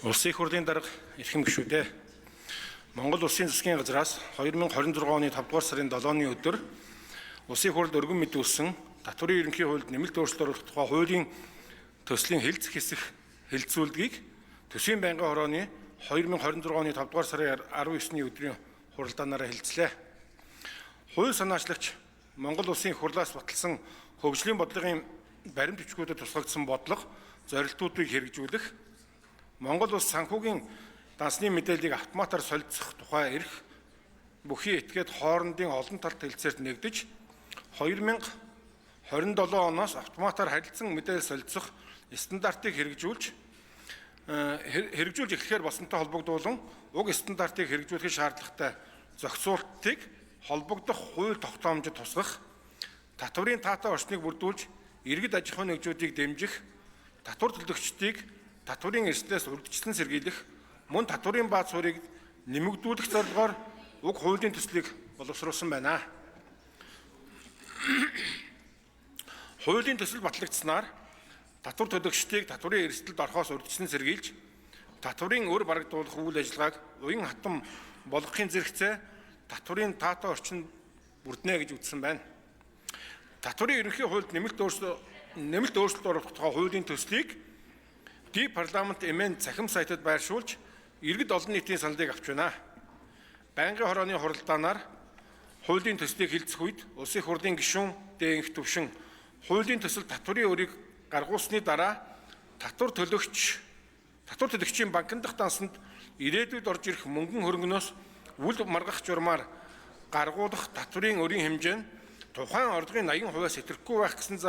Улсын их хурлын дарга эрхэм гишүүдээ Монгол Улсын засгийн газраас 2026 оны 5 дугаар сарын 7-ны өдөр Улсын их хурлд өргөн мэдүүлсэн татварын ерөнхий хуульд нэмэлт өөрчлөлт оруулах тухай хуулийн төслийн хэлцэх хэсэг хэлэлцүүлдгийг төсвийн байнгын хорооны 2026 оны 5 дугаар сарын 19-ний өдрийн хуралдаанаараа хэлэлцлээ. Хууль санаачлагч Монгол Улсын их хурлаас баталсан хөгжлийн бодлогын баримт бичгүүдэд тусгагдсан бодлого зорилтуудыг хэрэгжүүлэх, Монгол улс санхүүгийн дансны мэдээллийг автоматар солилцох тухай эрх бүхий этгээд хоорондын олон талт хэлцээрт нэгдэж 2027 оноос автоматар харилцан мэдээлэл солилцох стандартыг хэрэгжүүлж эхлэхээр болсонтой холбогдуулан уг стандартыг хэрэгжүүлэх шаардлагатай зохицуултыг холбогдох хууль тогтоомжид тусгах, татварын таатай орчныг бүрдүүлж иргэд аж ахуйн нэгжүүдийг дэмжих, татвар төлөгчдийг татварын эрсдлээс урьдчилан сэргийлэх, мөн татварын бааз суурийг нэмэгдүүлэх зорилгоор уг хуулийн төслийг боловсруулсан байна. Хуулийн төсөл батлагдсанаар татвар төлөгчдийг татварын эрсдэлд орохоос урьдчилан сэргийлж, татварын өр барагдуулах үйл ажиллагааг уян хатан болгохын зэрэгцээ татварын таатай орчин бүрднэ гэж үзсэн байна. Татварын ерөнхий хуульд нэмэлт өөрчлөлт оруулах тухай хуулийн төслийг парламент эмэн цахим сайтад байршуулж иргэд олон нийтийн саналыг авч байна. Байнгын хорооны хуралдаанаар хуулийн төслийг хэлцэх үед Улсын их хурлын гишүүн дээнх төвшин хуулийн төсөл татварын өрийг гаргуулсны дараа татвар төлөгчийн банкны дахь дансанд ирээдүйд орж ирэх мөнгөн хөрөнгнөөс үл маргах журмаар гаргуулах татварын өрийн хэмжээ нь тухайн орлогын 80%-аас хэтрэхгүй байх гэсэн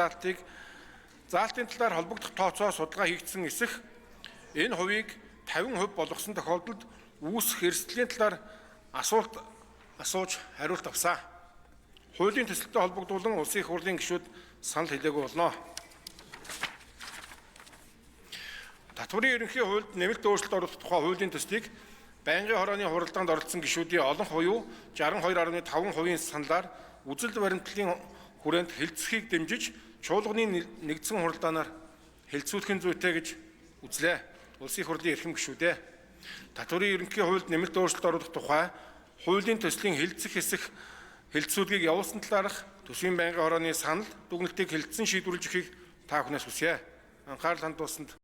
заалтын талаар холбогдох тооцоо судалгаа хийгдсэн эсэх энэ хувийг 50% болгосон тохиолдолд үүсэх эрсдлийн талаар асуулт асууж хариулт авсан. Хуулийн төсөлтэй холбогдуулан Улсын их хурлын гишүүд санал хэлээгүй болно. Татварын ерөнхий хуульд нэмэлт өөрчлөлт оруулах тухай хуулийн төслийг байнгын хорооны хуралдаанд оролцсон гишүүдийн олон хувийн 62.5% саналаар үзэл баримтлалын хүрээнд хэлэлцэхийг дэмжиж чуулганы нэгдсэн хуралдаанаар хэлэлцүүлэхин зүйтэй гэж үзлээ. Улсын их хурлын эрхэм гишүүдээ татварын ерөнхий хуульд нэмэлт өөрчлөлт оруулах тухай хуулийн төслийн хэлэлцэх хэсэг хэлэлцүүлгийг явуулсан талаарх төсвийн байнгын хорооны санал дүгнэлтийг хэлэлцэн шийдвэрлэж өгөхийг та бүхнээс хүсье. Анхаарал хандуулсанд